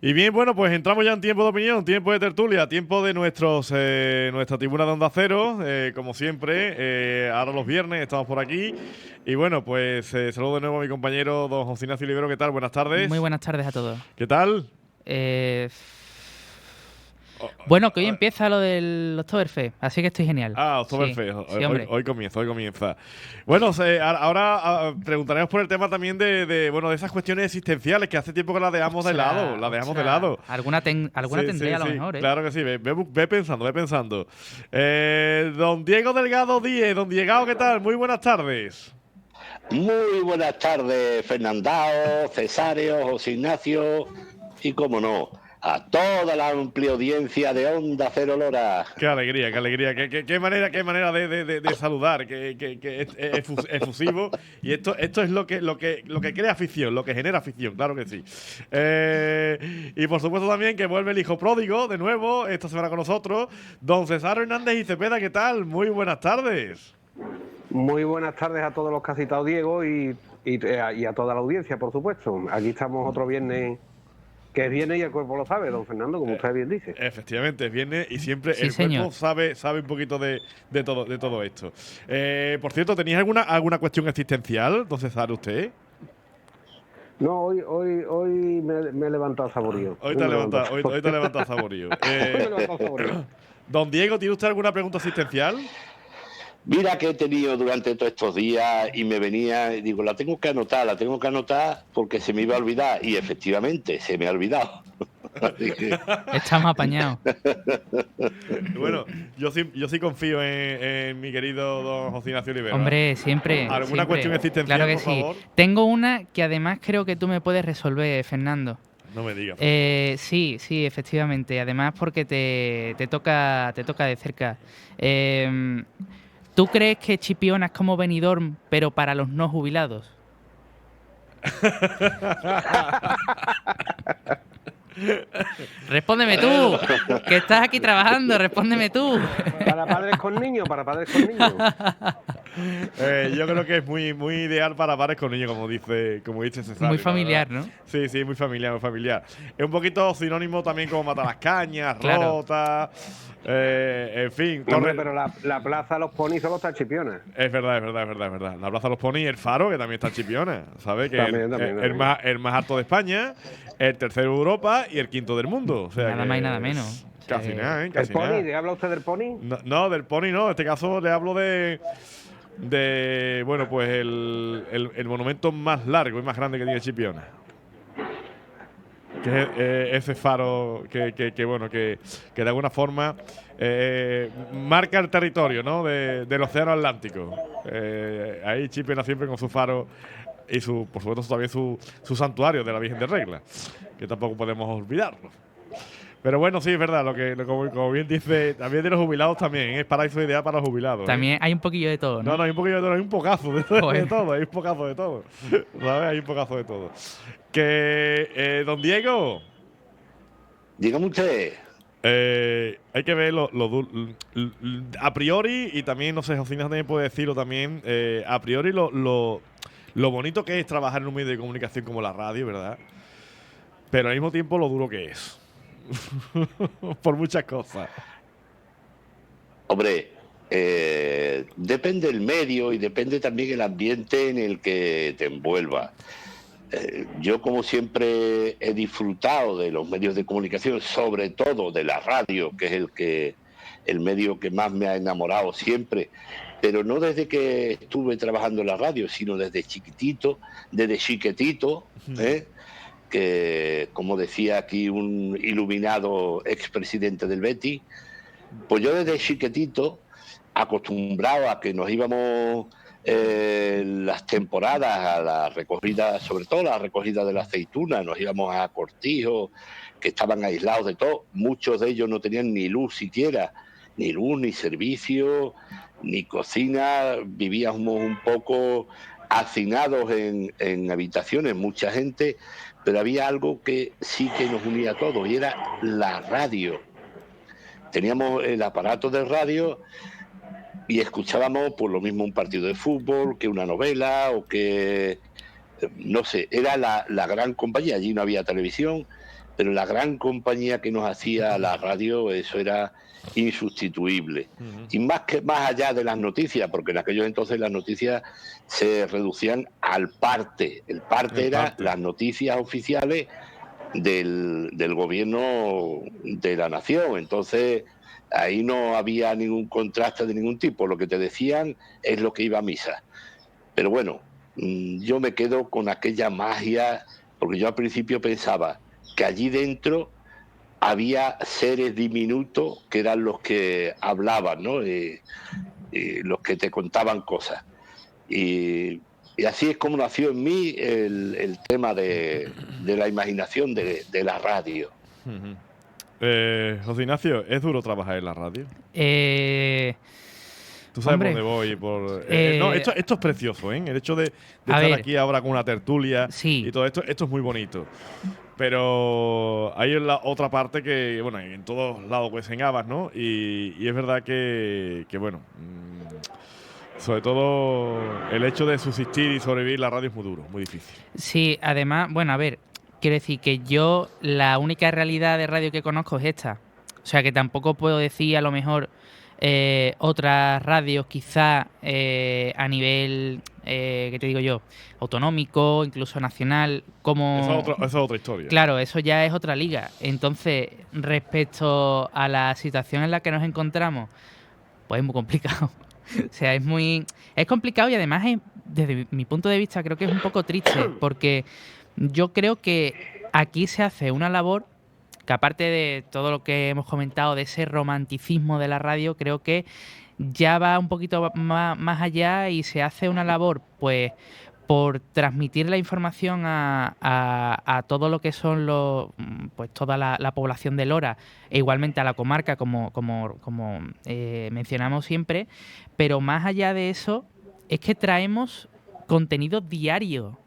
Y bien, bueno, pues entramos ya en tiempo de opinión, tiempo de tertulia, tiempo de nuestra tribuna de Onda Cero, como siempre. Ahora los viernes estamos por aquí. Y bueno, pues saludo de nuevo a mi compañero don José Ignacio Libero. ¿Qué tal? Buenas Muy tardes. buenas tardes a todos. ¿Qué tal? Eh, Oh, bueno, que hoy empieza lo del Oktoberfest, así que estoy genial. Sí, Oktoberfest. sí, Hoy, hombre. hoy comienza, hoy comienza. Bueno, ahora preguntaremos por el tema también bueno, de esas cuestiones existenciales que hace tiempo que las dejamos de lado. Ostras, Las dejamos de ostras. lado. Alguna Sí, tendré sí, a lo sí, mejor, ¿eh? claro que sí. Ve pensando, ve pensando. Don Diego Delgado Díez, don Diego, ¿qué tal? Muy buenas tardes. Muy buenas tardes, Fernandao, Cesario, José Ignacio y, como no, a toda la amplia audiencia de Onda Cero Lora. Qué alegría, qué alegría. Qué manera de saludar, que es efusivo. Y esto es lo que crea afición, lo que genera afición, claro que sí. Y por supuesto también que vuelve el hijo pródigo de nuevo, esta semana con nosotros, don César Hernández y Cepeda, ¿qué tal? Muy buenas tardes. Muy buenas tardes a todos los que ha citado Diego y a toda la audiencia, por supuesto. Aquí estamos otro viernes, que es viernes y el cuerpo lo sabe, don Fernando, como usted bien dice. Efectivamente, viene y siempre Sí, el señor. cuerpo sabe un poquito de todo esto. Por cierto, ¿tenías alguna cuestión existencial, don César, usted? No, hoy me he levantado saborío. Hoy te has levantado saborío. Hoy me he levantado saborío. Don Diego, ¿tiene usted alguna pregunta asistencial? Mira que he tenido durante todos estos días y me venía, digo, la tengo que anotar porque se me iba a olvidar. Y efectivamente, se me ha olvidado. Así que, Estamos apañados. Bueno, yo sí confío en mi querido don José Ignacio Olivera. Hombre, siempre. ¿Alguna siempre. cuestión existencial, Claro que por sí. favor? Tengo una que además creo que tú me puedes resolver, Fernando. No me digas. Sí, efectivamente. Además porque te toca de cerca. ¿Tú crees que Chipiona es como Benidorm, pero para los no jubilados? Respóndeme tú, que estás aquí trabajando, respóndeme tú. Para padres con niños. Yo creo que es muy ideal para bares con niños, como dice César. Muy familiar, ¿no? Sí, muy familiar. Es un poquito sinónimo también como matar las cañas, Claro. rotas, en fin. Hombre, pero la plaza Los Ponis solo está Chipiona. Es verdad. La Plaza Los Ponis, el Faro, que también está en Chipiona, ¿sabes? Que También. el más alto de España, el tercero de Europa y el quinto del mundo. O sea, Nada más y nada menos. Casi nada, ¿eh? ¿El Casi Pony? nada. ¿Le habla usted del Pony? No, del Pony no. En este caso le hablo bueno, pues el monumento más largo y más grande que tiene Chipiona. Que es ese faro que de alguna forma marca el territorio, ¿no? del Océano Atlántico. Ahí Chipiona siempre con su faro y por supuesto también su santuario de la Virgen de Regla, que tampoco podemos olvidarlo. Pero bueno, sí, es verdad, como bien dice, también de los jubilados también, es paraíso ideal para los jubilados. También hay un poquillo de todo, ¿no? No, hay un poquillo de todo, hay un pocazo de Joder. todo, hay un pocazo de todo. ¿Sabes? Hay un pocazo de todo. Don Diego, dígame usted. hay que ver a priori, y también, no sé, José Ignacio también puede decirlo también, a priori lo bonito que es trabajar en un medio de comunicación como la radio, ¿verdad? Pero al mismo tiempo lo duro que es. Por muchas cosas. Hombre, depende el medio y depende también el ambiente en el que te envuelva. Yo, como siempre, he disfrutado de los medios de comunicación, sobre todo de la radio, que es el medio que más me ha enamorado siempre, pero no desde que estuve trabajando en la radio, sino desde chiquitito, que, como decía aquí un iluminado expresidente del Betis, pues yo desde chiquitito, acostumbrado a que nos íbamos las temporadas a la recogida, sobre todo la recogida de la aceituna, nos íbamos a cortijos que estaban aislados de todo, muchos de ellos no tenían ni luz siquiera, ni luz, ni servicio, ni cocina, vivíamos un poco hacinados en habitaciones, mucha gente, pero había algo que sí que nos unía a todos y era la radio. Teníamos el aparato de radio y escuchábamos por lo mismo un partido de fútbol, que una novela o que, no sé, era la gran compañía. Allí no había televisión, pero la gran compañía que nos hacía la radio, eso era insustituible. Y más allá de las noticias, porque en aquellos entonces las noticias se reducían al parte. El parte era las noticias oficiales del gobierno de la nación. Entonces ahí no había ningún contraste de ningún tipo. Lo que te decían es lo que iba a misa. Pero bueno, yo me quedo con aquella magia, porque yo al principio pensaba que allí dentro había seres diminutos que eran los que hablaban, ¿no? Los que te contaban cosas. Y así es como nació en mí el tema de la imaginación de la radio. José Ignacio, ¿es duro trabajar en la radio? Tú sabes Hombre, por dónde voy. No, esto es precioso, ¿eh? El hecho de estar aquí ahora con una tertulia y todo esto es muy bonito. Pero hay la otra parte que, bueno, en todos lados pues en Habas, ¿no? Y es verdad que bueno, sobre todo el hecho de subsistir y sobrevivir la radio es muy duro, muy difícil. Sí, además, bueno, a ver, quiero decir que yo la única realidad de radio que conozco es esta. O sea que tampoco puedo decir a lo mejor otras radios quizá a nivel, ¿qué te digo yo? Autonómico, incluso nacional, como... Esa es otra historia. Claro, eso ya es otra liga. Entonces, respecto a la situación en la que nos encontramos, pues es muy complicado. O sea, es complicado y además, desde mi punto de vista, creo que es un poco triste, porque yo creo que aquí se hace una labor que, aparte de todo lo que hemos comentado de ese romanticismo de la radio, creo que ya va un poquito más allá y se hace una labor, pues, por transmitir la información a todo lo que son pues toda la población de Lora, e igualmente a la comarca, como mencionamos siempre, pero más allá de eso, es que traemos contenido diario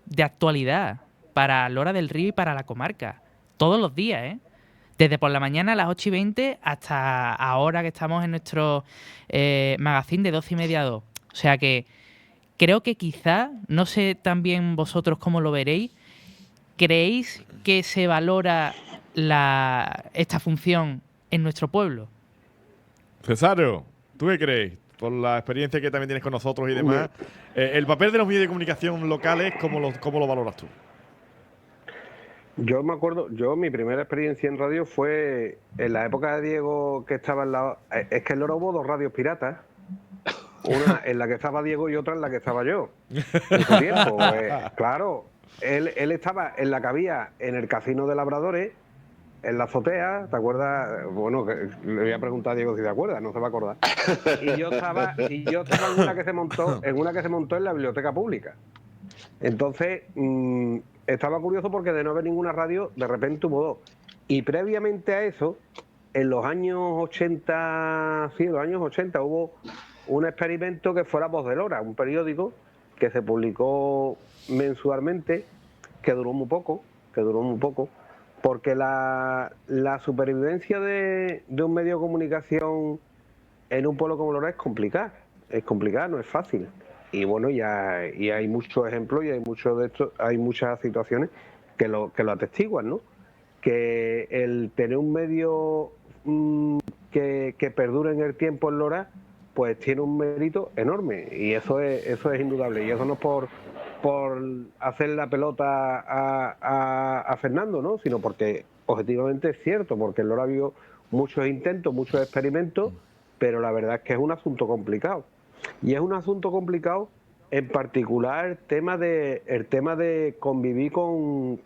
de actualidad para Lora del Río y para la comarca, todos los días, ¿eh? Desde por la mañana a las 8:20 hasta ahora que estamos en nuestro magazine de 12:30 a 2. O sea que creo que quizá, no sé también vosotros cómo lo veréis, ¿creéis que se valora esta función en nuestro pueblo? Cesario, ¿tú qué crees? Por la experiencia que también tienes con nosotros y demás, el papel de los medios de comunicación locales, ¿cómo lo valoras tú? Yo me acuerdo, mi primera experiencia en radio fue en la época de Diego, que estaba en la... Es que en Lora hubo dos radios piratas. Una en la que estaba Diego y otra en la que estaba yo. En su tiempo. Claro, él estaba en la que había en el Casino de Labradores, en la azotea, ¿te acuerdas? Bueno, le voy a preguntar a Diego si te acuerdas, no se va a acordar. Y yo estaba en una que se montó en la biblioteca pública. Entonces, estaba curioso porque de no haber ninguna radio, de repente hubo dos. Y previamente a eso, en los años 80, sí, en los años 80 hubo un experimento que fuera Voz de Lora, un periódico que se publicó mensualmente, que duró muy poco, porque la supervivencia de un medio de comunicación en un pueblo como Lora es complicada, no es fácil. Y bueno, y hay muchos ejemplos y hay muchas situaciones que lo atestiguan, ¿no? Que el tener un medio que perdure en el tiempo en Lora, pues tiene un mérito enorme, y eso es indudable. Y eso no es por hacer la pelota a Fernando, ¿no? Sino porque objetivamente es cierto, porque en Lora ha habido muchos intentos, muchos experimentos, pero la verdad es que es un asunto complicado. Y es un asunto complicado, en particular el tema de convivir con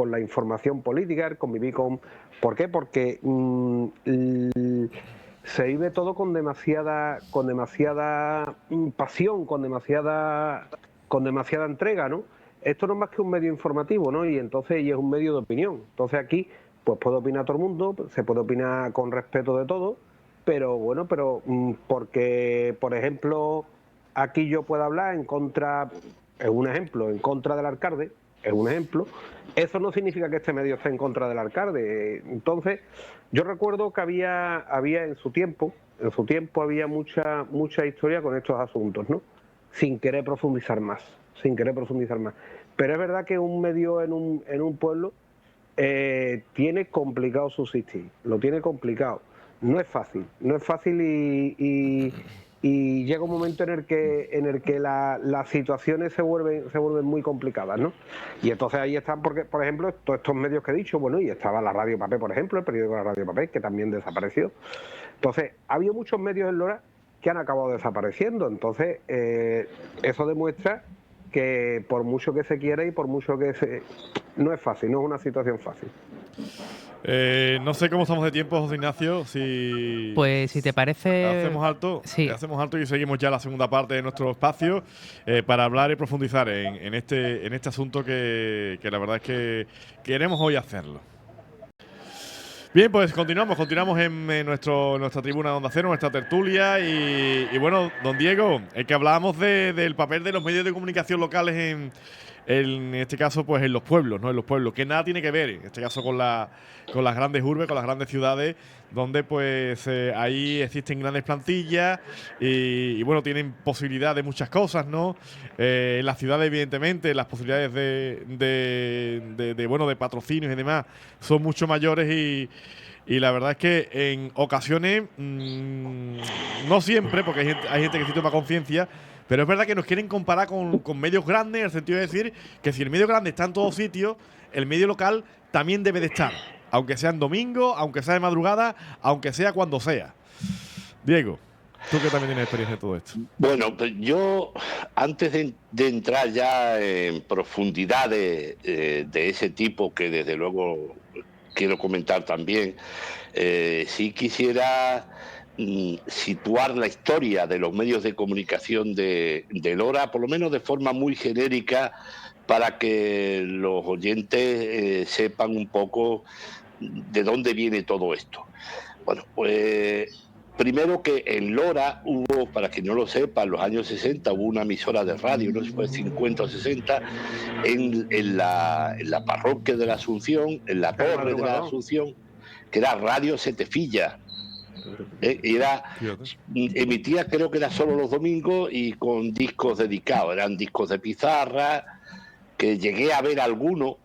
la información política, convivir con... ¿Por qué? Porque se vive todo con demasiada pasión, con demasiada entrega, ¿no? Esto no es más que un medio informativo, ¿no? Y es un medio de opinión. Entonces aquí, pues puede opinar todo el mundo, se puede opinar con respeto de todo, pero bueno, porque, por ejemplo, aquí yo puedo hablar en contra, es un ejemplo, en contra del alcalde, es un ejemplo, eso no significa que este medio esté en contra del alcalde. Entonces, yo recuerdo que había en su tiempo había mucha historia con estos asuntos, ¿no? Sin querer profundizar más. Pero es verdad que un medio en un pueblo tiene complicado subsistir, lo tiene complicado. No es fácil y llega un momento en el que las situaciones se vuelven muy complicadas, ¿no? Y entonces ahí están, porque, por ejemplo, todos estos medios que he dicho, bueno, y estaba la Radio Papel, por ejemplo, el periódico de la Radio Papel, que también desapareció. Entonces, ha habido muchos medios en Lora que han acabado desapareciendo. Entonces, eso demuestra que por mucho que se quiera y por mucho que se... No es fácil, no es una situación fácil. No sé cómo estamos de tiempo, José Ignacio. Pues si te parece... Hacemos alto. Sí. Hacemos alto y seguimos ya la segunda parte de nuestro espacio para hablar y profundizar en este asunto que la verdad es que queremos hoy hacerlo. Bien, pues continuamos en nuestra tribuna de Onda Cero, nuestra tertulia y bueno, don Diego, es que hablábamos del papel de los medios de comunicación locales en este caso, pues en los pueblos, ¿no? En los pueblos, que nada tiene que ver, en este caso, con las grandes urbes, con las grandes ciudades, donde pues ahí existen grandes plantillas y bueno, tienen posibilidad de muchas cosas, ¿no? En las ciudades, evidentemente, las posibilidades de patrocinios y demás son mucho mayores y la verdad es que en ocasiones, no siempre, porque hay gente que sí toma conciencia, pero es verdad que nos quieren comparar con medios grandes, en el sentido de decir que si el medio grande está en todos sitios, el medio local también debe de estar, aunque sea en domingo, aunque sea de madrugada, aunque sea cuando sea. Diego, tú que también tienes experiencia en todo esto. Bueno, pues yo, antes de entrar ya en profundidad de ese tipo, que desde luego quiero comentar también, sí quisiera situar la historia de los medios de comunicación de Lora, por lo menos de forma muy genérica, para que los oyentes sepan un poco de dónde viene todo esto. Bueno, pues primero que en Lora hubo, para quien no lo sepa, en los años 60 hubo una emisora de radio, no sé si fue 50 o 60, en la parroquia de la Asunción, en la torre de la Asunción, que era Radio Setefilla. Emitía, creo que era solo los domingos y con discos dedicados, eran discos de pizarra, que llegué a ver algunos,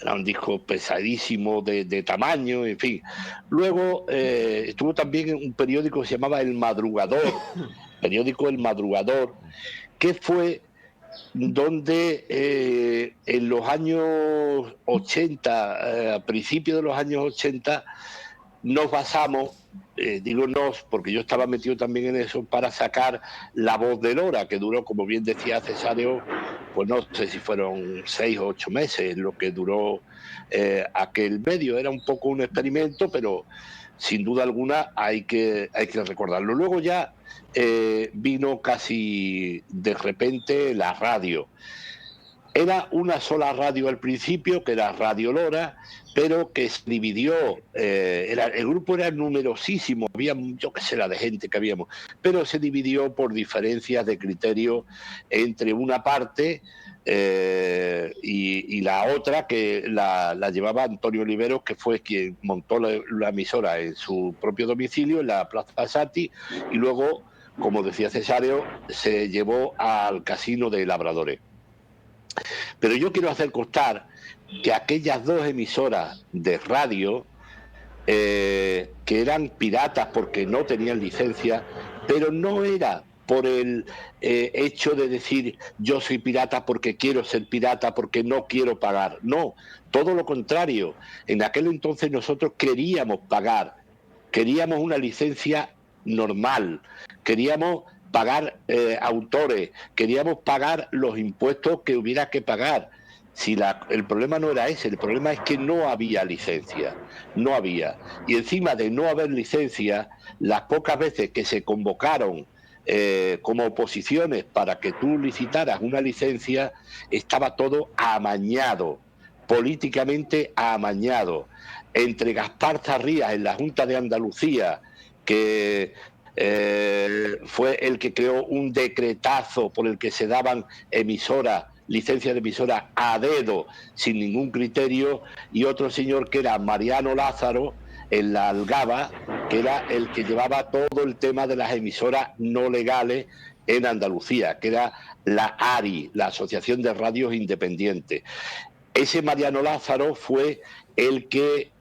era un disco pesadísimo de tamaño, en fin. Luego estuvo también en un periódico que se llamaba El Madrugador, que fue donde en los años 80, a principios de los años 80, nos basamos, digo nos, porque yo estaba metido también en eso, para sacar La Voz de Lora, que duró, como bien decía Cesario, pues no sé si fueron 6 o 8 meses lo que duró aquel medio. Era un poco un experimento, pero sin duda alguna hay que recordarlo. Luego ya vino casi de repente la radio. Era una sola radio al principio, que era Radio Lora, pero que se dividió, el grupo era numerosísimo, había, yo qué sé, la de gente que habíamos, pero se dividió por diferencias de criterio entre una parte y la otra, que la llevaba Antonio Oliveros, que fue quien montó la emisora en su propio domicilio, en la Plaza Sati, y luego, como decía Cesario, se llevó al Casino de Labradores. Pero yo quiero hacer constar que aquellas dos emisoras de radio, que eran piratas porque no tenían licencia, pero no era por el hecho de decir yo soy pirata porque quiero ser pirata, porque no quiero pagar. No, todo lo contrario. En aquel entonces nosotros queríamos pagar, queríamos una licencia normal, queríamos pagar autores, queríamos pagar los impuestos que hubiera que pagar. El problema no era ese, el problema es que no había licencia, no había. Y encima de no haber licencia, las pocas veces que se convocaron como oposiciones para que tú licitaras una licencia, estaba todo amañado, políticamente amañado. Entre Gaspar Zarrías en la Junta de Andalucía, que fue el que creó un decretazo por el que se daban licencias de emisora a dedo, sin ningún criterio, y otro señor que era Mariano Lázaro en la Algaba, que era el que llevaba todo el tema de las emisoras no legales en Andalucía, que era la ARI, la Asociación de Radios Independientes. Ese Mariano Lázaro fue el que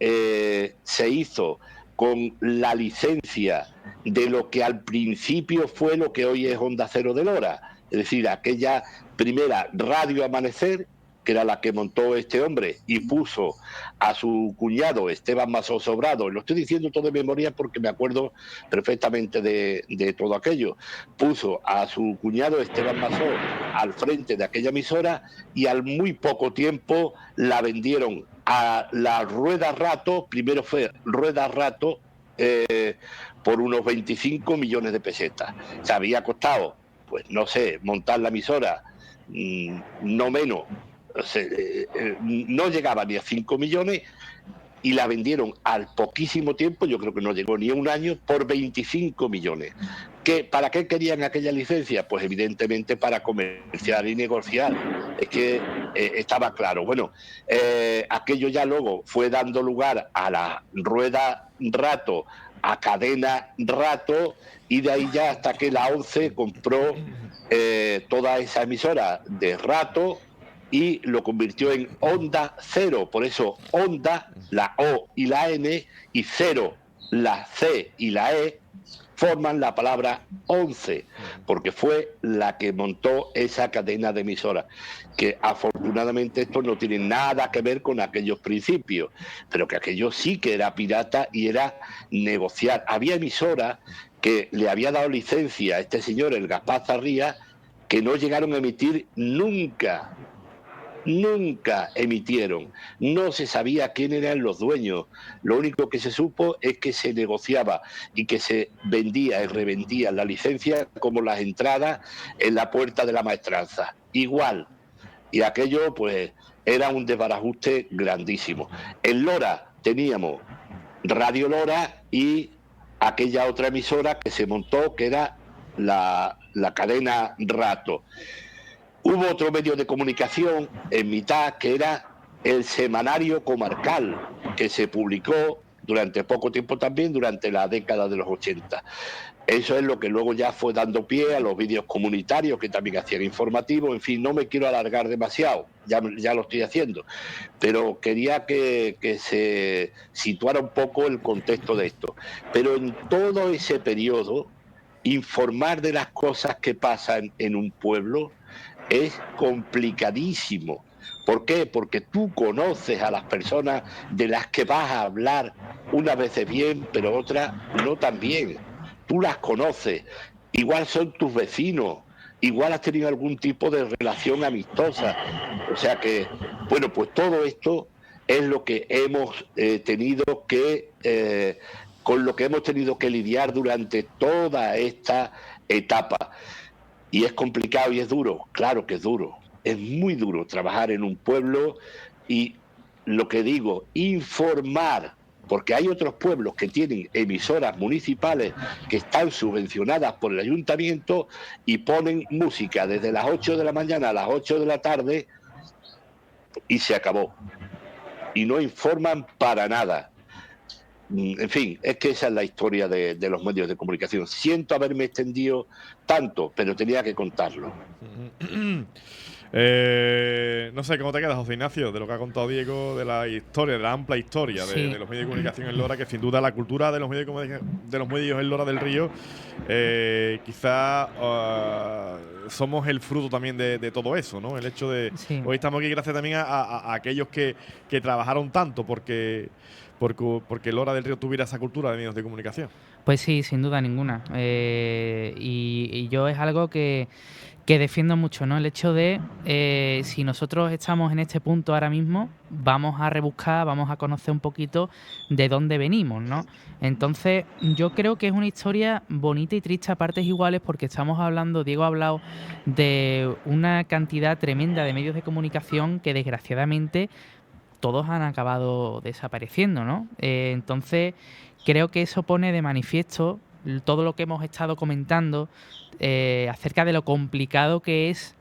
se hizo con la licencia de lo que al principio fue lo que hoy es Onda Cero de Lora, es decir, aquella primera Radio Amanecer, que era la que montó este hombre y puso a su cuñado Esteban Masó Sobrado. Lo estoy diciendo todo de memoria porque me acuerdo perfectamente de todo aquello. Puso a su cuñado Esteban Masó al frente de aquella emisora y al muy poco tiempo la vendieron a la Rueda Rato. Primero fue Rueda Rato, por unos 25 millones de pesetas. Se había costado, pues no sé, montar la emisora, no menos, no llegaba ni a 5 millones, y la vendieron al poquísimo tiempo, yo creo que no llegó ni a un año, por 25 millones. ¿Para qué querían aquella licencia? Pues evidentemente para comerciar y negociar. Es que estaba claro. Bueno, aquello ya luego fue dando lugar a la Rueda Rato, a Cadena Rato, y de ahí ya hasta que la ONCE compró toda esa emisora de Rato y lo convirtió en Onda Cero. Por eso Onda, la O y la N, y Cero, la C y la E, forman la palabra 11, porque fue la que montó esa cadena de emisoras, que afortunadamente esto no tiene nada que ver con aquellos principios, pero que aquello sí que era pirata y era negociar. Había emisoras que le había dado licencia a este señor, el Gaspar Zarría, que no llegaron a emitir nunca. Nunca emitieron, no se sabía quién eran los dueños, lo único que se supo es que se negociaba y que se vendía y revendía la licencia como las entradas en la puerta de la maestranza, igual, y aquello pues era un desbarajuste grandísimo. En Lora teníamos Radio Lora y aquella otra emisora que se montó que era la cadena Rato. Hubo otro medio de comunicación en mitad que era el Semanario Comarcal, que se publicó durante poco tiempo también, durante la década de los 80. Eso es lo que luego ya fue dando pie a los vídeos comunitarios, que también hacían informativos. En fin, no me quiero alargar demasiado, ya lo estoy haciendo, pero quería que se situara un poco el contexto de esto. Pero en todo ese periodo, informar de las cosas que pasan en un pueblo es complicadísimo. ¿Por qué? Porque tú conoces a las personas de las que vas a hablar, unas veces bien, pero otras no tan bien. Tú las conoces, igual son tus vecinos, igual has tenido algún tipo de relación amistosa. O sea que, bueno, pues todo esto es lo que hemos tenido que, con lo que hemos tenido que lidiar durante toda esta etapa. Y es complicado y es duro, claro que es duro, es muy duro trabajar en un pueblo y lo que digo, informar, porque hay otros pueblos que tienen emisoras municipales que están subvencionadas por el ayuntamiento y ponen música desde las 8 de la mañana a las 8 de la tarde y se acabó. Y no informan para nada. En fin, es que esa es la historia de los medios de comunicación. Siento haberme extendido tanto, pero tenía que contarlo. No sé, ¿cómo te quedas, José Ignacio, de lo que ha contado Diego, de la historia, de la amplia historia de los medios de comunicación en Lora, que sin duda la cultura de los medios en Lora del Río, quizá somos el fruto también de todo eso, ¿no? El hecho de... Sí. Hoy estamos aquí gracias también a aquellos que trabajaron tanto porque Lora del Río tuviera esa cultura de medios de comunicación. Pues sí, sin duda ninguna. Y yo es algo que defiendo mucho, ¿no? El hecho de, si nosotros estamos en este punto ahora mismo, vamos a rebuscar, vamos a conocer un poquito de dónde venimos, ¿no? Entonces, yo creo que es una historia bonita y triste a partes iguales porque estamos hablando, Diego ha hablado de una cantidad tremenda de medios de comunicación que desgraciadamente todos han acabado desapareciendo, ¿no? Entonces, creo que eso pone de manifiesto todo lo que hemos estado comentando acerca de lo complicado que es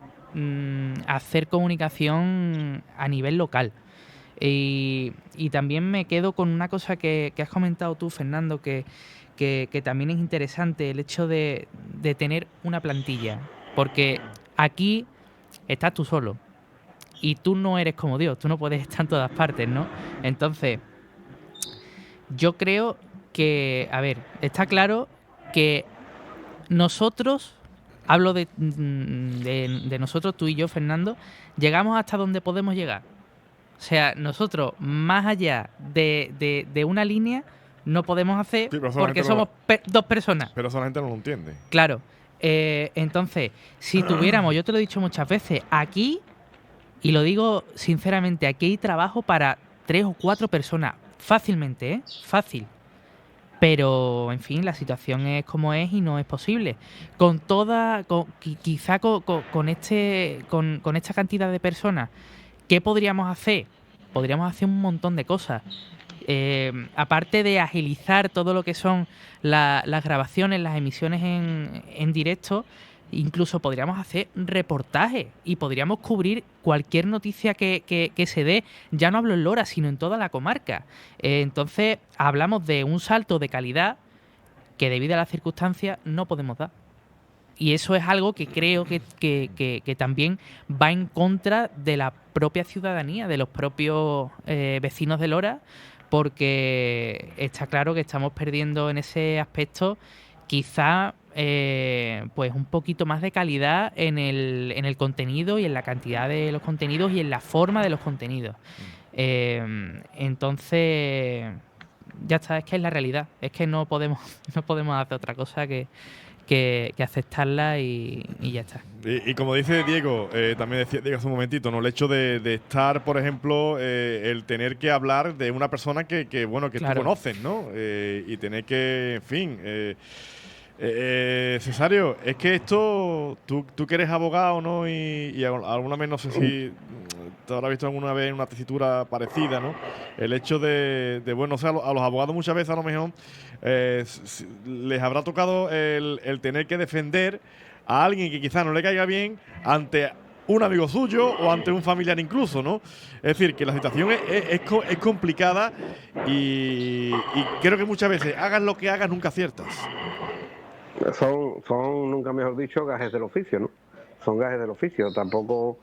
hacer comunicación a nivel local. Y también me quedo con una cosa que has comentado tú, Fernando, que también es interesante, el hecho de tener una plantilla. Porque aquí estás tú solo. y tú no eres como Dios, tú no puedes estar en todas partes, ¿no? Entonces, yo creo que, a ver, está claro que nosotros, hablo de nosotros, tú y yo, Fernando, llegamos hasta donde podemos llegar. O sea, nosotros, más allá de una línea, no podemos hacer Sí, pero eso la porque gente no somos dos personas. Pero eso la gente no lo entiende. Claro. Entonces, si tuviéramos, yo te lo he dicho muchas veces, aquí, y lo digo sinceramente, aquí hay trabajo para 3 o 4 personas, fácilmente, ¿eh? Fácil. Pero, en fin, la situación es como es y no es posible. Con toda, quizá con esta cantidad de personas, ¿qué podríamos hacer? Podríamos hacer un montón de cosas. Aparte de agilizar todo lo que son las grabaciones, las emisiones en directo, incluso podríamos hacer reportajes y podríamos cubrir cualquier noticia que se dé, ya no hablo en Lora, sino en toda la comarca. Entonces, hablamos de un salto de calidad que debido a las circunstancias no podemos dar. Y eso es algo que creo que también va en contra de la propia ciudadanía, de los propios vecinos de Lora, porque está claro que estamos perdiendo en ese aspecto quizá pues un poquito más de calidad en el contenido y en la cantidad de los contenidos y en la forma de los contenidos. Entonces, ya está, es que es la realidad, es que no podemos hacer otra cosa que aceptarla y ya está. Y como dice Diego, también decía Diego hace un momentito, ¿no? El hecho de estar, por ejemplo, el tener que hablar de una persona que Claro. tú conoces, ¿no? Y tener que, en fin, Cesario, es que esto, tú que eres abogado, ¿no? Y alguna vez, no sé si te habrás visto alguna vez en una tesitura parecida, ¿no? El hecho de bueno, o sea, a los abogados muchas veces a lo mejor les habrá tocado el tener que defender a alguien que quizás no le caiga bien ante un amigo suyo o ante un familiar incluso, ¿no? Es decir, que la situación es complicada y creo que muchas veces, hagas lo que hagas, nunca aciertas. Son, nunca mejor dicho, gajes del oficio, ¿no? Son gajes del oficio, tampoco...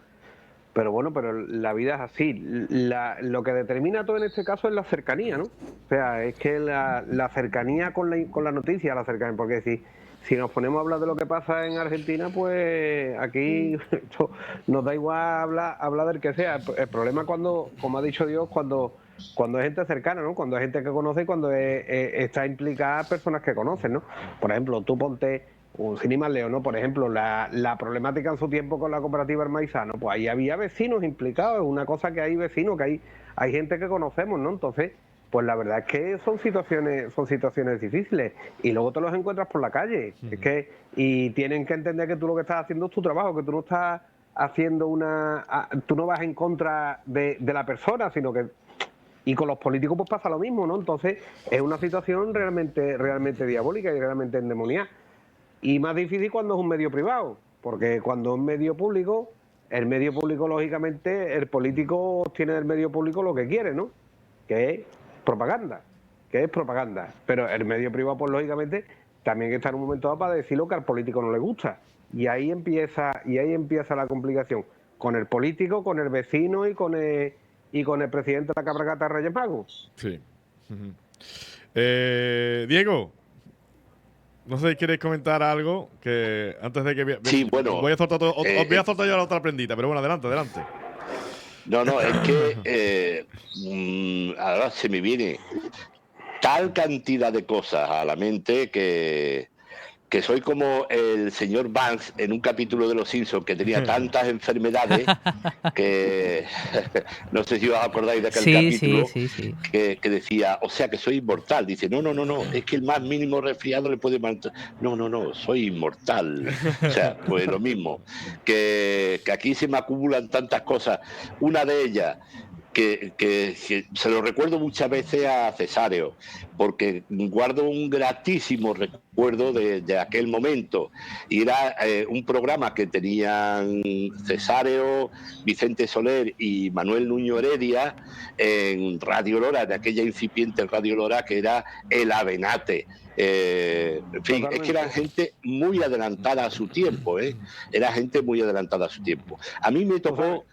Pero bueno, pero la vida es así. Lo que determina todo en este caso es la cercanía, ¿no? O sea, es que la cercanía con la noticia, la cercanía, porque si nos ponemos a hablar de lo que pasa en Argentina, pues aquí nos da igual hablar del que sea. El problema cuando, como ha dicho Dios, cuando es gente cercana, ¿no? Cuando es gente que conoce y cuando está implicada personas que conocen, ¿no? Por ejemplo, tú ponte un sin ir más lejos, ¿no? Por ejemplo, la problemática en su tiempo con la cooperativa El Maizano, pues ahí había vecinos implicados, es una cosa que hay vecinos, que hay gente que conocemos, ¿no? Entonces, pues la verdad es que son situaciones difíciles y luego te los encuentras por la calle. Es que, y tienen que entender que tú lo que estás haciendo es tu trabajo, que tú no estás haciendo tú no vas en contra de la persona, sino que... Y con los políticos pues pasa lo mismo, ¿no? Entonces es una situación realmente diabólica y realmente endemoniada. Y más difícil cuando es un medio privado, porque cuando es un medio público, el medio público, lógicamente, el político obtiene del medio público lo que quiere, ¿no? Que es propaganda, Pero el medio privado, pues lógicamente, también está en un momento dado para decir lo que al político no le gusta. Y ahí empieza la complicación. Con el político, con el vecino y con el presidente de la cabalgata Reyes Magos. Sí. Diego, no sé si quieres comentar algo que antes de que... Sí, bueno. Voy a soltar yo la otra prendita, pero bueno, adelante. No, es que ahora se me viene tal cantidad de cosas a la mente que soy como el señor Banks en un capítulo de Los Simpsons, que tenía tantas enfermedades que no sé si os acordáis de aquel capítulo. Sí. Que decía, o sea que soy inmortal. Dice, no, es que el más mínimo resfriado le puede matar. No, soy inmortal. O sea, pues lo mismo, que aquí se me acumulan tantas cosas. Una de ellas, que se lo recuerdo muchas veces a Cesáreo, porque guardo un gratísimo recuerdo de aquel momento. Y era un programa que tenían Cesáreo, Vicente Soler y Manuel Nuño Heredia en Radio Lora, de aquella incipiente Radio Lora que era El Avenate. En fin, es que era gente muy adelantada a su tiempo, Era gente muy adelantada a su tiempo. A mí me tocó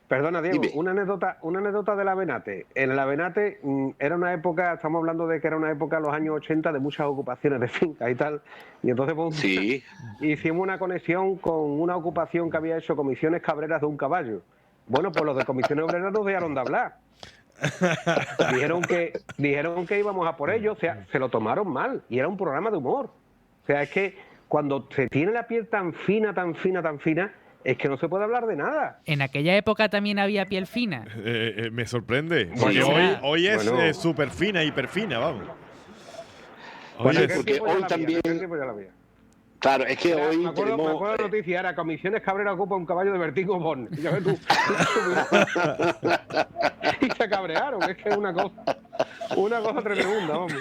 Perdona, Diego, Dime. una anécdota del Avenate. En el Avenate era una época, estamos hablando de que era una época, los años 80, de muchas ocupaciones de fincas y tal. Y entonces pues, Sí. hicimos una conexión con una ocupación que había hecho Comisiones Cabreras de un Caballo. Bueno, pues los de Comisiones Obreras nos dejaron de hablar. Dijeron que íbamos a por ellos, o sea, se lo tomaron mal. Y era un programa de humor. O sea, es que cuando se tiene la piel tan fina, tan fina, tan fina, es que no se puede hablar de nada. En aquella época también había piel fina. Me sorprende. Bueno, Porque será. hoy es Bueno. súper fina, hiper fina, vamos. Bueno, Oye, es porque hoy también- Claro, es que hoy me acuerdo tenemos... de la noticia, era Comisiones Cabrera ocupa un caballo de Vertigo Bon. Y ya ves tú. Y se cabrearon, es que es una cosa tremenda, vamos.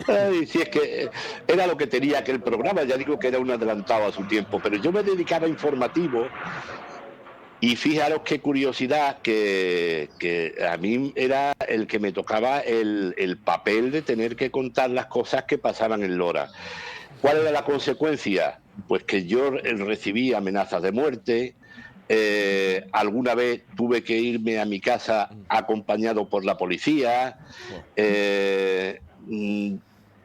Ay, sí, es que era lo que tenía aquel programa, ya digo que era un adelantado a su tiempo, pero yo me dedicaba a informativo y fijaros qué curiosidad que a mí era el que me tocaba el papel de tener que contar las cosas que pasaban en Lora. ¿Cuál era la consecuencia? Pues que yo recibí amenazas de muerte. Alguna vez tuve que irme a mi casa acompañado por la policía.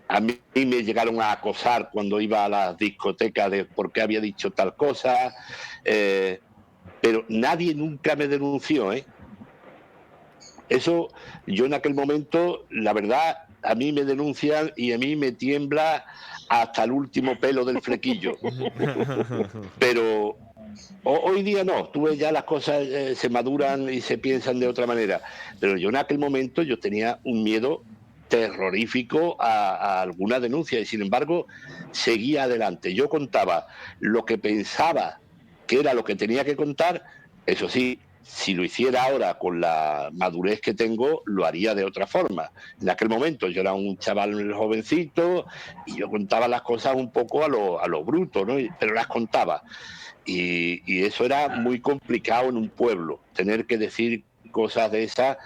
A mí me llegaron a acosar cuando iba a las discotecas de por qué había dicho tal cosa. Pero nadie nunca me denunció, ¿eh? Eso, yo en aquel momento, la verdad, a mí me denuncian y a mí me tiembla hasta el último pelo del flequillo. Pero hoy día no, tú ves ya las cosas se maduran y se piensan de otra manera. Pero yo en aquel momento yo tenía un miedo terrorífico a alguna denuncia y sin embargo seguía adelante. Yo contaba lo que pensaba que era lo que tenía que contar, eso sí, si lo hiciera ahora con la madurez que tengo, lo haría de otra forma. En aquel momento yo era un chaval jovencito y yo contaba las cosas un poco a lo bruto, ¿no? Pero las contaba. Y eso era muy complicado en un pueblo, tener que decir cosas de esas,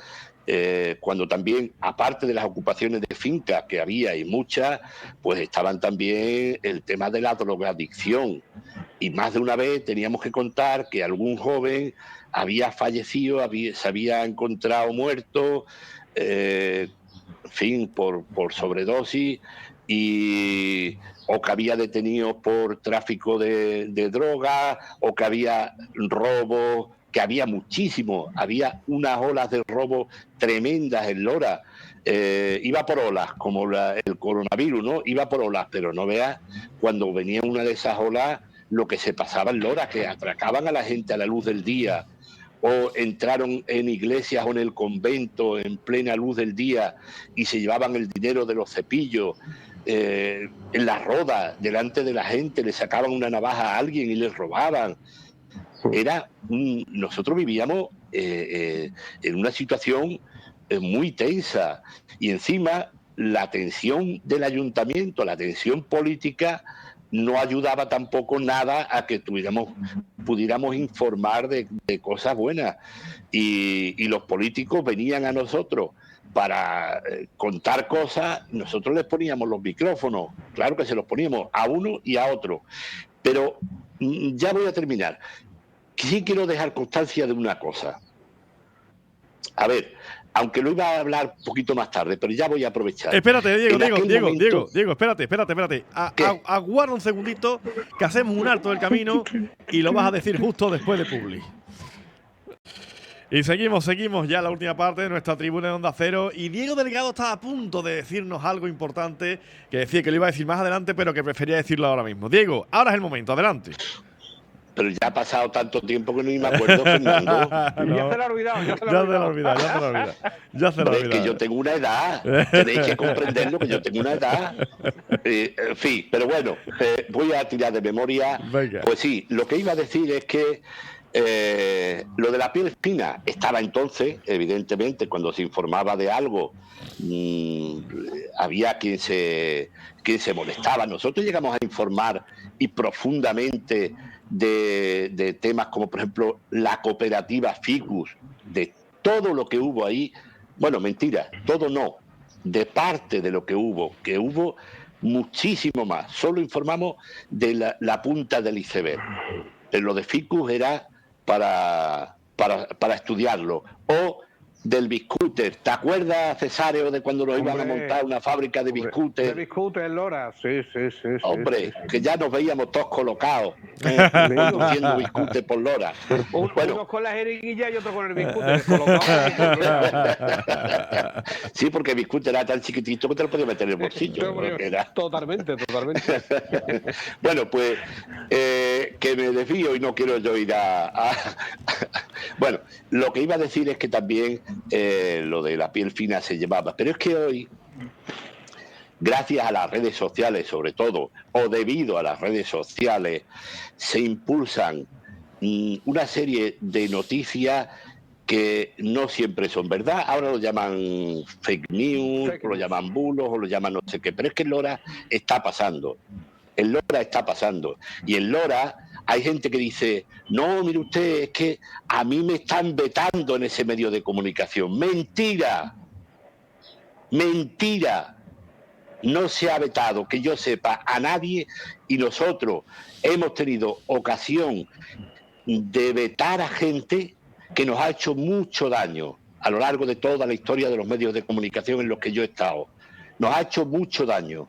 cuando también, aparte de las ocupaciones de fincas, que había y muchas, pues estaban también el tema de la drogadicción. Y más de una vez teníamos que contar que algún joven había fallecido, se había encontrado muerto, en fin, por sobredosis, o que había detenidos por tráfico de drogas, o que había robos, que había muchísimo, había unas olas de robo tremendas en Lora. Iba por olas, como el coronavirus, ¿no? Iba por olas, pero no veas, cuando venía una de esas olas, lo que se pasaba en Lora, que atracaban a la gente a la luz del día, o entraron en iglesias o en el convento en plena luz del día y se llevaban el dinero de los cepillos, en las rodas, delante de la gente, le sacaban una navaja a alguien y les robaban. Nosotros vivíamos en una situación muy tensa y encima la tensión del ayuntamiento, la tensión política no ayudaba tampoco nada a que pudiéramos informar de cosas buenas y los políticos venían a nosotros para contar cosas, nosotros les poníamos los micrófonos, claro que se los poníamos a uno y a otro, pero ya voy a terminar. Sí quiero dejar constancia de una cosa. A ver, aunque lo iba a hablar un poquito más tarde, pero ya voy a aprovechar. Espérate, Diego, espérate. ¿Qué? Aguarda un segundito, que hacemos un alto del camino y lo vas a decir justo después de Publi. Y seguimos ya en la última parte de nuestra tribuna de Onda Cero. Y Diego Delgado está a punto de decirnos algo importante, que decía que lo iba a decir más adelante, pero que prefería decirlo ahora mismo. Diego, ahora es el momento, adelante. Pero ya ha pasado tanto tiempo que no me acuerdo, Fernando. No, Ya se lo ha olvidado, ya se lo ha olvidado. Es que yo tengo una edad. Tenéis que comprenderlo, que yo tengo una edad. En fin, pero bueno, voy a tirar de memoria. Venga. Pues sí, lo que iba a decir es que lo de la piel fina estaba entonces, evidentemente, cuando se informaba de algo, había quien se molestaba. Nosotros llegamos a informar y profundamente de temas como, por ejemplo, la cooperativa Ficus, de todo lo que hubo ahí. Bueno, mentira, todo no, de parte de lo que hubo muchísimo más. Solo informamos de la punta del iceberg. Pero lo de Ficus era para para estudiarlo. O del biscúter. ¿Te acuerdas, Cesáreo, de cuando nos iban a montar una fábrica de biscúter? De biscúter, Lora, sí. Hombre, sí. que ya nos veíamos todos colocados, produciendo biscúter por Lora. Unos con la jeriguilla y otros con el biscúter, colocados. Sí, porque el biscúter era tan chiquitito que te lo podías meter en el bolsillo. Totalmente. Bueno, pues que me desvío y no quiero yo ir Bueno, lo que iba a decir es que también lo de la piel fina se llevaba, pero es que hoy, gracias a las redes sociales sobre todo, o debido a las redes sociales, se impulsan una serie de noticias que no siempre son verdad. Ahora lo llaman fake news, o lo llaman bulos, o lo llaman no sé qué, pero es que en Lora está pasando. En Lora está pasando. Y en Lora hay gente que dice, no, mire usted, es que a mí me están vetando en ese medio de comunicación. ¡Mentira! ¡Mentira! No se ha vetado, que yo sepa, a nadie, y nosotros hemos tenido ocasión de vetar a gente que nos ha hecho mucho daño a lo largo de toda la historia de los medios de comunicación en los que yo he estado. Nos ha hecho mucho daño.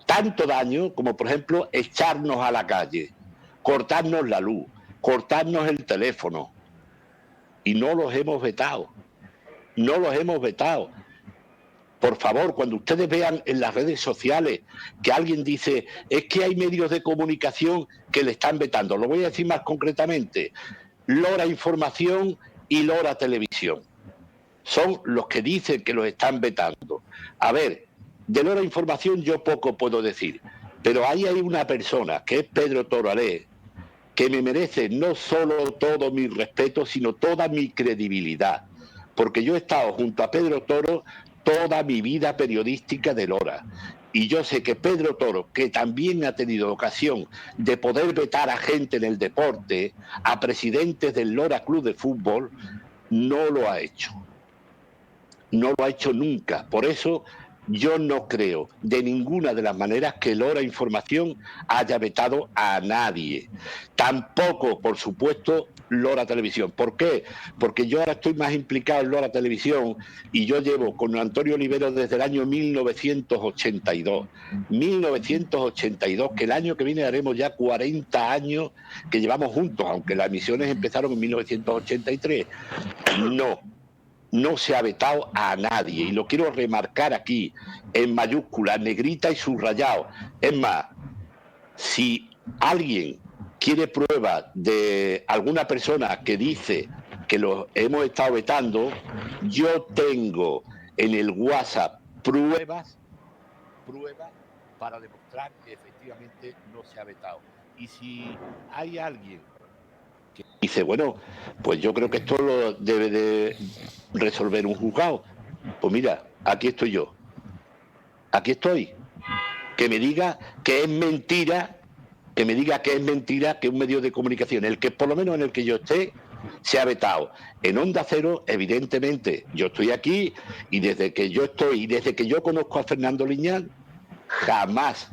Tanto daño como, por ejemplo, echarnos a la calle, cortarnos la luz, cortarnos el teléfono. Y no los hemos vetado. No los hemos vetado. Por favor, cuando ustedes vean en las redes sociales que alguien dice, es que hay medios de comunicación que le están vetando. Lo voy a decir más concretamente. Lora Información y Lora Televisión. Son los que dicen que los están vetando. A ver, de Lora Información yo poco puedo decir, pero ahí hay una persona, que es Pedro Toralé, que me merece no solo todo mi respeto, sino toda mi credibilidad. Porque yo he estado junto a Pedro Toro toda mi vida periodística de Lora. Y yo sé que Pedro Toro, que también ha tenido ocasión de poder vetar a gente en el deporte, a presidentes del Lora Club de Fútbol, no lo ha hecho. No lo ha hecho nunca. Por eso yo no creo de ninguna de las maneras que Lora Información haya vetado a nadie. Tampoco, por supuesto, Lora Televisión. ¿Por qué? Porque yo ahora estoy más implicado en Lora Televisión y yo llevo con Antonio Olivero desde el año 1982. 1982, que el año que viene haremos ya 40 años que llevamos juntos, aunque las emisiones empezaron en 1983. No se ha vetado a nadie, y lo quiero remarcar aquí, en mayúsculas, negrita y subrayado. Es más, si alguien quiere pruebas de alguna persona que dice que los hemos estado vetando, yo tengo en el WhatsApp pruebas para demostrar que efectivamente no se ha vetado. Y si hay alguien que dice, bueno, pues yo creo que esto lo debe de resolver un juzgado, pues mira, aquí estoy yo. Aquí estoy. Que me diga que es mentira, que un medio de comunicación, el que por lo menos en el que yo esté, se ha vetado. En Onda Cero, evidentemente, yo estoy aquí y desde que yo conozco a Fernando Liñán, jamás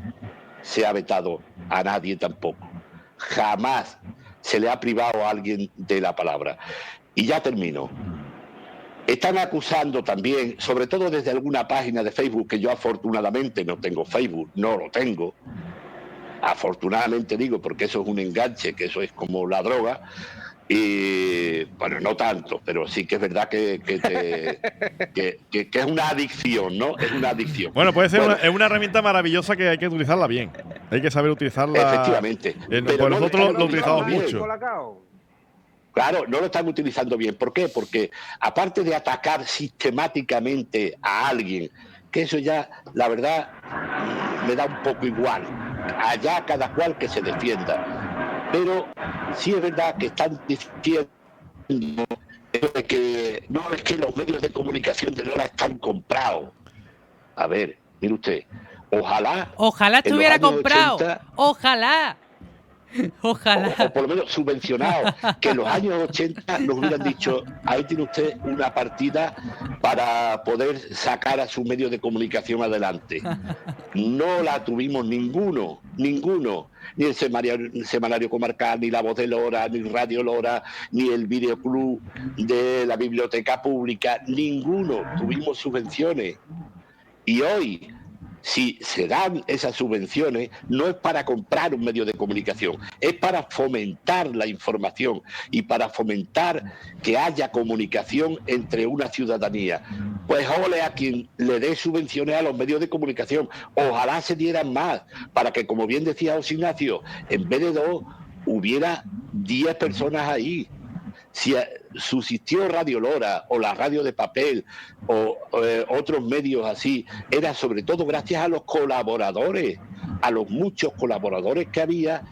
se ha vetado a nadie tampoco. Jamás se le ha privado a alguien de la palabra. Y ya termino. Están acusando también, sobre todo desde alguna página de Facebook, que yo afortunadamente no tengo Facebook, no lo tengo. Afortunadamente digo, porque eso es un enganche, que eso es como la droga. Y bueno, no tanto, pero sí que es verdad que es una adicción, ¿no? Es una adicción. Bueno, puede ser es una herramienta maravillosa que hay que utilizarla bien. Hay que saber utilizarla. Efectivamente. Pero pues nosotros lo utilizamos mucho. Claro, no lo están utilizando bien. ¿Por qué? Porque aparte de atacar sistemáticamente a alguien, que eso ya, la verdad, me da un poco igual. Allá cada cual que se defienda. Pero sí es verdad que están diciendo que no es que los medios de comunicación de Lora están comprados. A ver, mire usted, ojalá estuviera comprado. 80, ojalá. Ojalá. o por lo menos subvencionado, que en los años 80 nos hubieran dicho, ahí tiene usted una partida para poder sacar a su medio de comunicación adelante. No la tuvimos ninguno, ni el semanario comarcal, ni la Voz de Lora, ni Radio Lora, ni el Videoclub de la Biblioteca Pública, ninguno tuvimos subvenciones. Y hoy, si se dan esas subvenciones, no es para comprar un medio de comunicación, es para fomentar la información y para fomentar que haya comunicación entre una ciudadanía. Pues ole a quien le dé subvenciones a los medios de comunicación. Ojalá se dieran más, para que, como bien decía José Ignacio, en vez de 2, hubiera 10 personas ahí. Si subsistió Radio Lora o la radio de papel o otros medios así, era sobre todo gracias a los colaboradores, a los muchos colaboradores que había,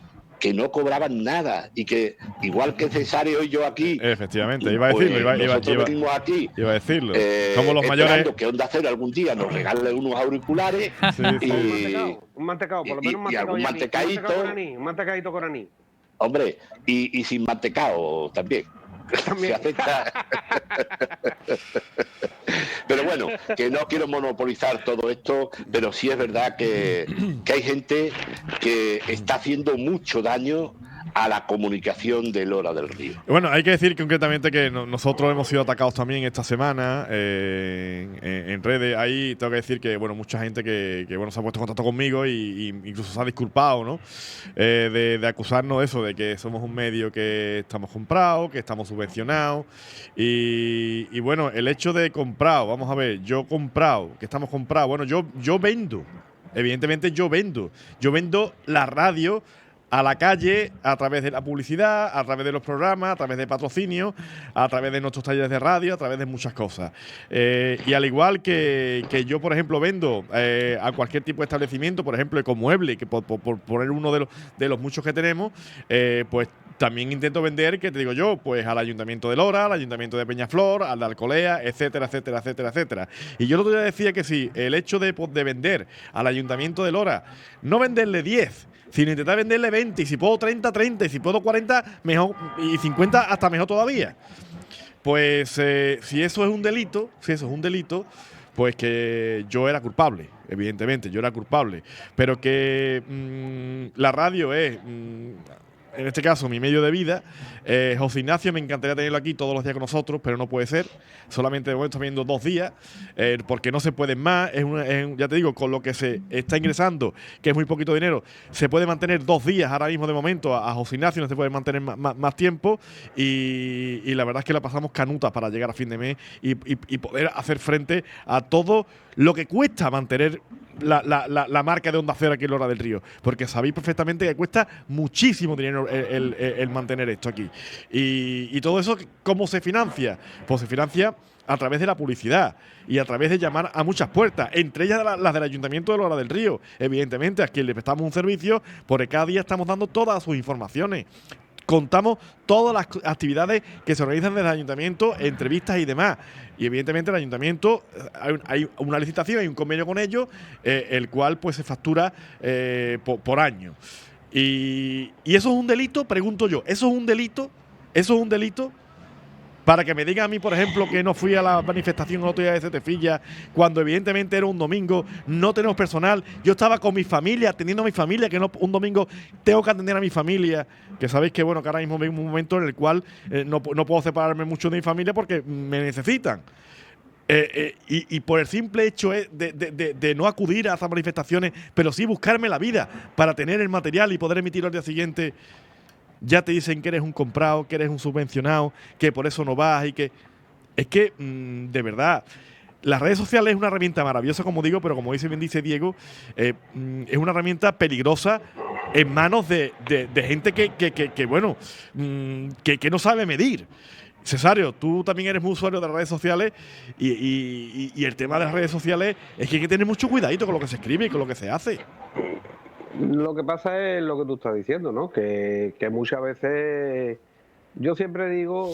que no cobraban nada y que, igual que Cesario y yo aquí, efectivamente, iba a decirlo, nosotros venimos aquí iba a decirlo. Somos los mayores. esperando que Onda Cero algún día nos regale unos auriculares Un mantecado, por lo menos un y algún mantecadito. mantecadito. Un mantecadito con anís. Hombre, y sin mantecao también. También. Se acepta. Pero bueno, que no quiero monopolizar todo esto, pero sí es verdad que hay gente que está haciendo mucho daño a la comunicación de Lora del Río. Bueno, hay que decir concretamente que nosotros hemos sido atacados también esta semana en redes. Ahí tengo que decir que, bueno, mucha gente que bueno, se ha puesto en contacto conmigo y incluso se ha disculpado, ¿no? De acusarnos eso, de que somos un medio que estamos comprados, que estamos subvencionados. Y bueno, el hecho de comprado, vamos a ver, yo comprado, que estamos comprados, bueno, yo vendo. Evidentemente yo vendo. Yo vendo la radio a la calle a través de la publicidad, a través de los programas, a través de patrocinio, a través de nuestros talleres de radio, a través de muchas cosas. Y al igual que yo, por ejemplo, vendo a cualquier tipo de establecimiento, por ejemplo, Ecomueble, que por poner uno de los muchos que tenemos, pues también intento vender, que te digo yo, pues al Ayuntamiento de Lora, al Ayuntamiento de Peñaflor, al de Alcolea, etcétera, etcétera, etcétera, etcétera. Y yo el otro día decía que sí, el hecho de vender al Ayuntamiento de Lora, no venderle 10, sino intentar venderle 20, y si puedo 30, 30, y si puedo 40, mejor, y 50 hasta mejor todavía. Pues si eso es un delito, pues que yo era culpable, evidentemente, yo era culpable. Pero que la radio es, en este caso, mi medio de vida. José Ignacio, me encantaría tenerlo aquí todos los días con nosotros, pero no puede ser. Solamente de momento estamos viendo 2 días, porque no se pueden más. Ya te digo, con lo que se está ingresando, que es muy poquito dinero, se puede mantener 2 días ahora mismo de momento. A José Ignacio no se puede mantener más tiempo. Y la verdad es que la pasamos canutas para llegar a fin de mes y poder hacer frente a todo lo que cuesta mantener la marca de Onda Cero aquí en Lora del Río, porque sabéis perfectamente que cuesta muchísimo dinero el mantener esto aquí. Y todo eso, ¿cómo se financia? Pues se financia a través de la publicidad y a través de llamar a muchas puertas, entre ellas las del Ayuntamiento de Lora del Río, evidentemente, a quien le prestamos un servicio, porque cada día estamos dando todas sus informaciones. Contamos todas las actividades que se organizan desde el Ayuntamiento, entrevistas y demás. Y evidentemente el Ayuntamiento, hay una licitación, hay un convenio con ellos, el cual pues se factura por año. Y eso es un delito, pregunto yo, ¿eso es un delito? ¿Eso es un delito? Para que me digan a mí, por ejemplo, que no fui a la manifestación el otro día de Setefilla, cuando evidentemente era un domingo, no tenemos personal. Yo estaba con mi familia, atendiendo a mi familia, que no, un domingo tengo que atender a mi familia, que sabéis que, bueno, que ahora mismo hay un momento en el cual no puedo separarme mucho de mi familia porque me necesitan. Y por el simple hecho de no acudir a esas manifestaciones, pero sí buscarme la vida para tener el material y poder emitirlo al día siguiente, ya te dicen que eres un comprado, que eres un subvencionado, que por eso no vas y que... Es que, de verdad, las redes sociales es una herramienta maravillosa, como digo, pero como bien dice Diego, es una herramienta peligrosa en manos de gente que bueno, que no sabe medir. Cesario, tú también eres muy usuario de las redes sociales y el tema de las redes sociales es que hay que tener mucho cuidadito con lo que se escribe y con lo que se hace. Lo que pasa es lo que tú estás diciendo, ¿no? Que muchas veces yo siempre digo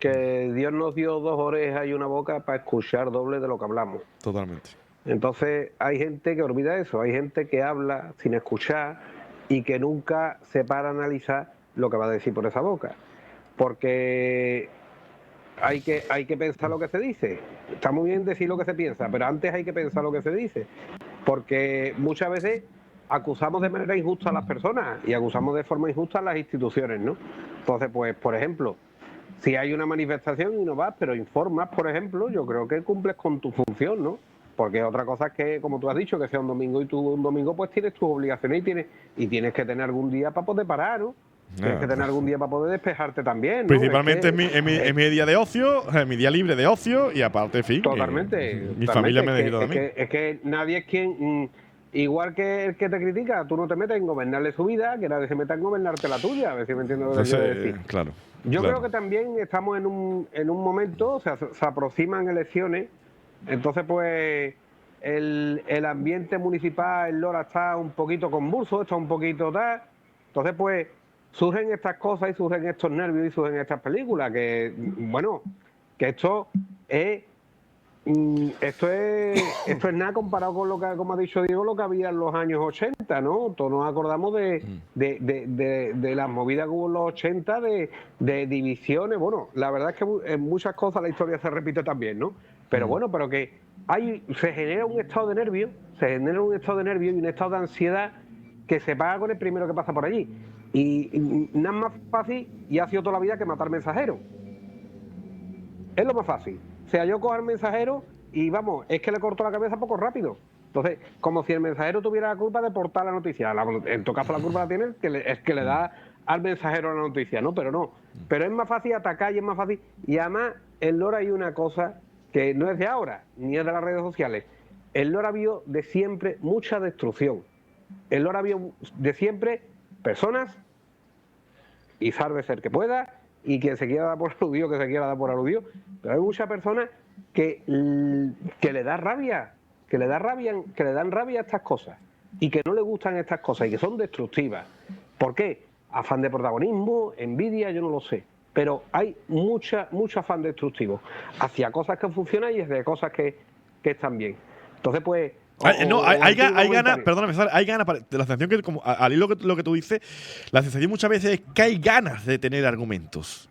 que Dios nos dio 2 orejas y una boca para escuchar doble de lo que hablamos. Totalmente. Entonces hay gente que olvida eso, hay gente que habla sin escuchar y que nunca se para a analizar lo que va a decir por esa boca. Porque hay que pensar lo que se dice. Está muy bien decir lo que se piensa, pero antes hay que pensar lo que se dice. Porque muchas veces acusamos de manera injusta a las personas y acusamos de forma injusta a las instituciones, ¿no? Entonces, pues, por ejemplo, si hay una manifestación y no vas, pero informas, por ejemplo, yo creo que cumples con tu función, ¿no? Porque otra cosa es que, como tú has dicho, que sea un domingo y tú un domingo pues tienes tus obligaciones y tienes que tener algún día para poder parar, ¿no? Tienes que tener algún día para poder despejarte también, ¿no? Principalmente es mi día de ocio, mi día libre de ocio y aparte, en fin. Totalmente. Mi familia me ha decidido a mí. Es que nadie es quien. Igual que el que te critica, tú no te metes en gobernarle su vida, que nadie se meta en gobernarte la tuya, a ver si me entiendo lo que quiero decir. Claro. Yo creo que también estamos en un momento, o sea, se aproximan elecciones, entonces pues el ambiente municipal, el Lora está un poquito convulso, está un poquito tal, entonces pues surgen estas cosas y surgen estos nervios y surgen estas películas, que bueno, que esto es nada comparado con lo que, como ha dicho Diego, lo que había en los años 80, ¿no? Todos nos acordamos de las movidas que hubo en los 80, de divisiones. Bueno, la verdad es que en muchas cosas la historia se repite también, ¿no? Pero bueno, pero que se genera un estado de nervio, y un estado de ansiedad que se paga con el primero que pasa por allí. Y nada más fácil, y ha sido toda la vida, que matar mensajeros. Es lo más fácil. O sea, yo cojo al mensajero y vamos, es que le corto la cabeza poco rápido. Entonces, como si el mensajero tuviera la culpa de portar la noticia. En todo caso, la culpa la tiene el que le da al mensajero la noticia, ¿no? Pero no. Pero es más fácil atacar y es más fácil. Y además, en Lora hay una cosa que no es de ahora, ni es de las redes sociales. En Lora vio de siempre mucha destrucción. En Lora vio de siempre personas, y sálvese el que pueda, y quien se quiera dar por aludido, que se quiera dar por aludido, pero hay muchas personas que le da rabia, que le dan rabia a estas cosas, y que no le gustan estas cosas, y que son destructivas. ¿Por qué? Afán de protagonismo, envidia, yo no lo sé, pero hay mucho afán destructivo hacia cosas que funcionan y hacia cosas que están bien. Entonces, pues… hay ganas, perdóname, hay ganas, la sensación que, como al hilo lo que tú dices, la sensación muchas veces es que hay ganas de tener argumentos.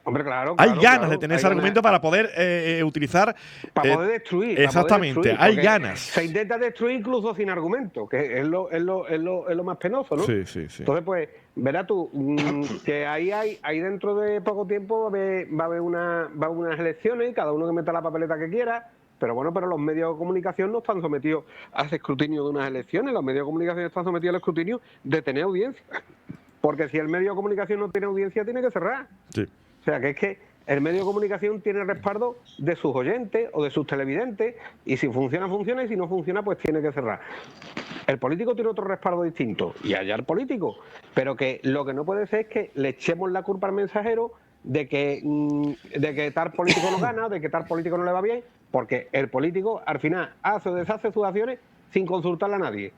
Hombre, claro. Hay ganas de tener ese argumento para poder utilizar. Para poder destruir. Exactamente, hay ganas. Se intenta destruir incluso sin argumento, que es lo más penoso, ¿no? Sí. Entonces, pues, verás tú, que ahí dentro de poco tiempo va a haber unas elecciones y cada uno que meta la papeleta que quiera. Pero bueno, los medios de comunicación no están sometidos al escrutinio de unas elecciones. Los medios de comunicación están sometidos al escrutinio de tener audiencia. Porque si el medio de comunicación no tiene audiencia, tiene que cerrar. Sí. O sea, que es que el medio de comunicación tiene el respaldo de sus oyentes o de sus televidentes, y si funciona, funciona, y si no funciona, pues tiene que cerrar. El político tiene otro respaldo distinto, y allá el político. Pero que lo que no puede ser es que le echemos la culpa al mensajero de que tal político no gana, de que tal político no le va bien, porque el político al final hace o deshace sus acciones sin consultarle a nadie,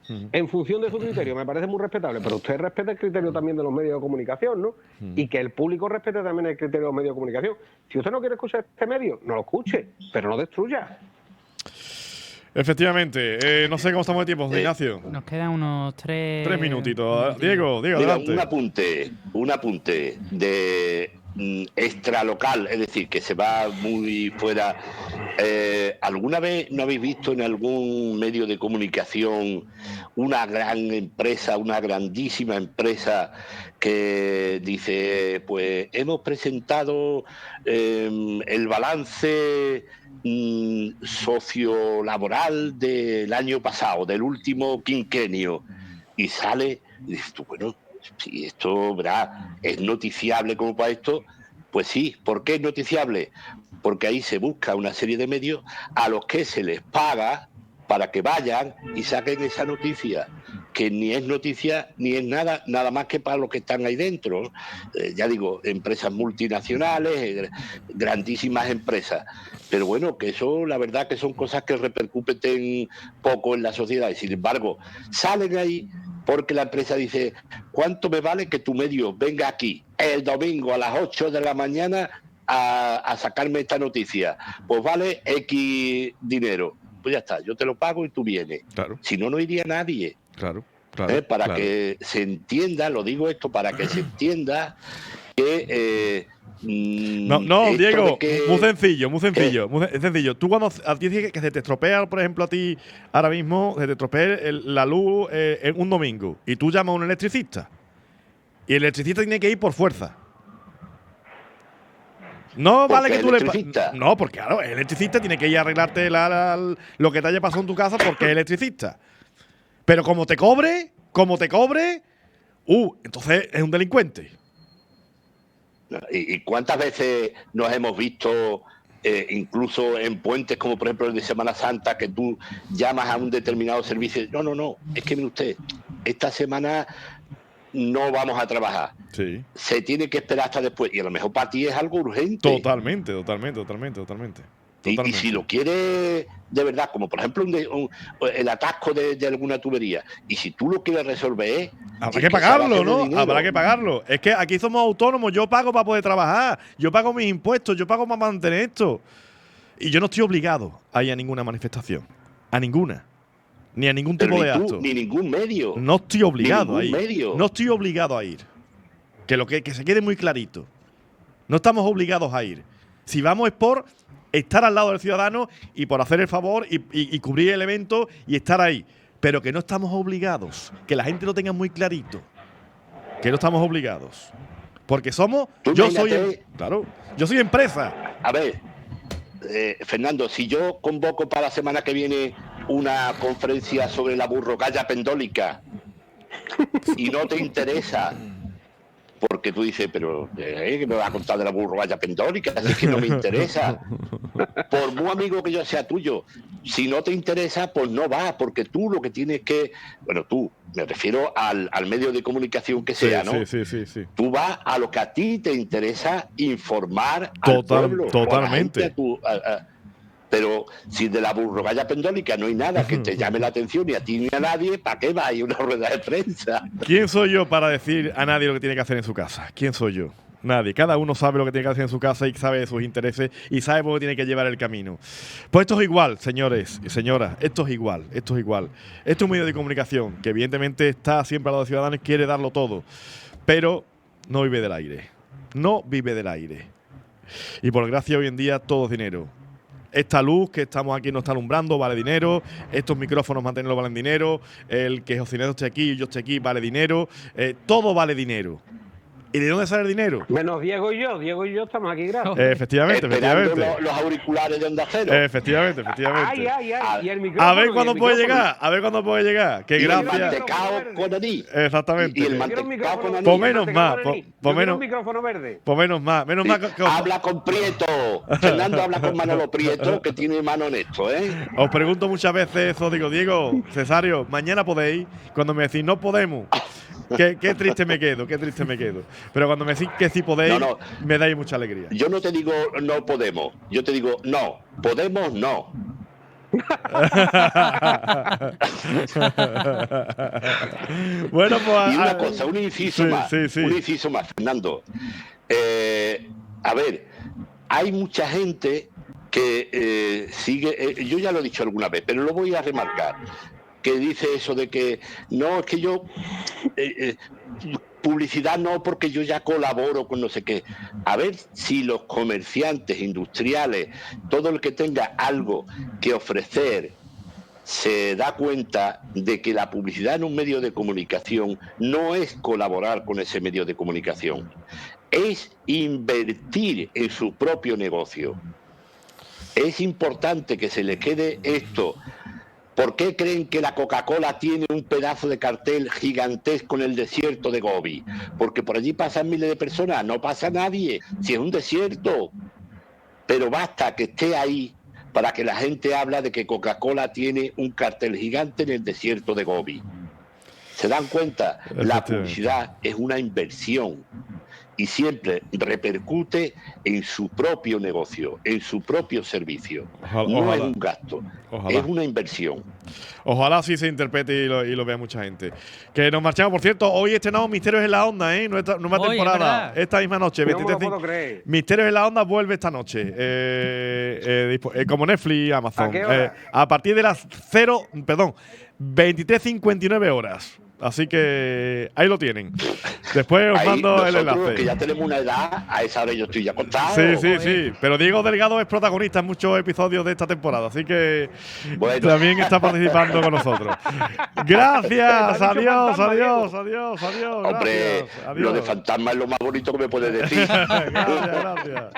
en función de su criterio. Me parece muy respetable, pero usted respeta el criterio también de los medios de comunicación, ¿no? Y que el público respete también el criterio de los medios de comunicación. Si usted no quiere escuchar este medio, no lo escuche, pero no destruya. Efectivamente. No sé cómo estamos de tiempo, Ignacio. Nos quedan unos 3 minutitos. Diego, Mira, adelante. Un apunte de extralocal, es decir, que se va muy fuera. ¿Alguna vez no habéis visto en algún medio de comunicación una gran empresa, una grandísima empresa que dice, pues hemos presentado el balance sociolaboral del año pasado, del último quinquenio, y sale y dices tú, bueno, si esto, ¿verdad?, es noticiable como para esto? Pues sí. ¿Por qué es noticiable? Porque ahí se busca una serie de medios a los que se les paga para que vayan y saquen esa noticia, que ni es noticia ni es nada más que para los que están ahí dentro. Ya digo, empresas multinacionales, grandísimas empresas. Pero bueno, que eso, la verdad, que son cosas que repercuten poco en la sociedad, y sin embargo salen ahí porque la empresa dice, ¿cuánto me vale que tu medio venga aquí el domingo a las 8 de la mañana a sacarme esta noticia? Pues vale X dinero. Pues ya está, yo te lo pago y tú vienes. Claro. Si no, no iría nadie. Claro. Claro, para claro. que se entienda, lo digo esto para que se entienda que No, esto Diego, de que, muy sencillo, muy que- sencillo. Es sencillo. Tú cuando a ti dices que se te estropea, por ejemplo, a ti ahora mismo, se te estropea la luz en un domingo y tú llamas a un electricista y el electricista tiene que ir por fuerza. No vale porque que es tú le... electricista. No, porque claro, el electricista tiene que ir a arreglarte lo que te haya pasado en tu casa porque es electricista. Pero como te cobre, entonces es un delincuente. ¿Y cuántas veces nos hemos visto, incluso en puentes como por ejemplo el de Semana Santa, que tú llamas a un determinado servicio y no, es que mire usted, esta semana no vamos a trabajar, Sí. se tiene que esperar hasta después, y a lo mejor para ti es algo urgente. Totalmente. Y si lo quieres de verdad, como por ejemplo el atasco de alguna tubería, y si tú lo quieres resolver, Habrá es que se va a pagarlo, hacer de ¿no? dinero. Habrá que pagarlo. Es que aquí somos autónomos, yo pago para poder trabajar, yo pago mis impuestos, yo pago para mantener esto. Y yo no estoy obligado a ir a ninguna manifestación. A ninguna. Ni a ningún Pero tipo ni de tú, acto. ni ningún medio. No estoy obligado a ningún ir. medio. No estoy obligado a ir. Que se quede muy clarito. No estamos obligados a ir. Si vamos es por estar al lado del ciudadano y por hacer el favor y cubrir el evento y estar ahí. Pero que no estamos obligados. Que la gente lo tenga muy clarito. Que no estamos obligados. Porque somos... Tú Yo imagínate- yo soy empresa. A ver, Fernando, si yo convoco para la semana que viene una conferencia sobre la burrocalla pendólica y no te interesa, porque tú dices, pero ¿qué me vas a contar de la burrocalla pendólica? Así que no me interesa. Por muy amigo que yo sea tuyo, si no te interesa, pues no vas, porque tú lo que tienes que... Bueno, tú, me refiero al medio de comunicación que sea, ¿no? Sí. Tú vas a lo que a ti te interesa informar al pueblo. Totalmente. O a la gente, pero si de la burrogalla pendólica no hay nada que te llame la atención, ni a ti ni a nadie, ¿para qué va a ir una rueda de prensa? ¿Quién soy yo para decir a nadie lo que tiene que hacer en su casa? ¿Quién soy yo? Nadie. Cada uno sabe lo que tiene que hacer en su casa y sabe de sus intereses y sabe por qué tiene que llevar el camino. Pues esto es igual, señores y señoras. Esto es igual. Esto es un medio de comunicación que evidentemente está siempre al lado de los ciudadanos y quiere darlo todo. Pero no vive del aire. No vive del aire. Y por desgracia hoy en día todo es dinero. Esta luz que estamos aquí nos está alumbrando vale dinero, estos micrófonos mantenerlos valen dinero, el que José Ignacio esté aquí y yo esté aquí vale dinero, todo vale dinero. ¿Y de dónde sale el dinero? Menos Diego y yo estamos aquí gratis. Efectivamente. Esperando los auriculares de Onda Cero. Efectivamente. Ay, y el micrófono. A ver cuándo y el puede micrófono. llegar, Que Y el gracias. mantecao con anís. Exactamente. Y el Yo quiero un mantecao con micrófono anís. Pues menos más, Yo pues quiero menos- un micrófono verde. Pues menos mal Habla con Prieto. Fernando habla con Manolo Prieto, que tiene mano en esto, ¿eh? Os pregunto muchas veces eso, digo, Diego, Cesario, mañana podéis. Cuando me decís no podemos, qué triste me quedo. Pero cuando me decís que sí podéis, No. me dais mucha alegría. Yo no te digo no podemos, yo te digo no, podemos no. Bueno, pues. Y una cosa, un inciso más, Sí. un inciso más, Fernando. A ver, hay mucha gente que sigue, yo ya lo he dicho alguna vez, pero lo voy a remarcar, que dice eso de que no, es que yo publicidad no, porque yo ya colaboro con no sé qué. A ver si los comerciantes industriales, todo el que tenga algo que ofrecer, se da cuenta de que la publicidad en un medio de comunicación no es colaborar con ese medio de comunicación, es invertir en su propio negocio. Es importante que se le quede esto. ¿Por qué creen que la Coca-Cola tiene un pedazo de cartel gigantesco en el desierto de Gobi? Porque por allí pasan miles de personas, no pasa nadie, si es un desierto. Pero basta que esté ahí para que la gente habla de que Coca-Cola tiene un cartel gigante en el desierto de Gobi. ¿Se dan cuenta? La publicidad es una inversión y siempre repercute en su propio negocio, en su propio servicio. No es un gasto, es una inversión. Ojalá sí se interprete y lo vea mucha gente. Que nos marchamos, por cierto, hoy estrenamos Misterios en la Onda, ¿eh? Nueva Hoy, temporada, ¿verdad? esta misma noche. No me lo puedo creer. Misterios en la Onda vuelve esta noche. Como Netflix y Amazon. ¿A qué hora? A partir de las 23:59 horas. Así que ahí lo tienen. Después os Ahí, mando el nosotros, enlace. que ya tenemos una edad, a esa hora yo estoy ya acostado. Sí. Pero Diego Delgado es protagonista en muchos episodios de esta temporada, así que Bueno. también está participando con nosotros. Gracias, adiós. Hombre, Gracias, lo de adiós. fantasma es lo más bonito que me puedes decir. Gracias.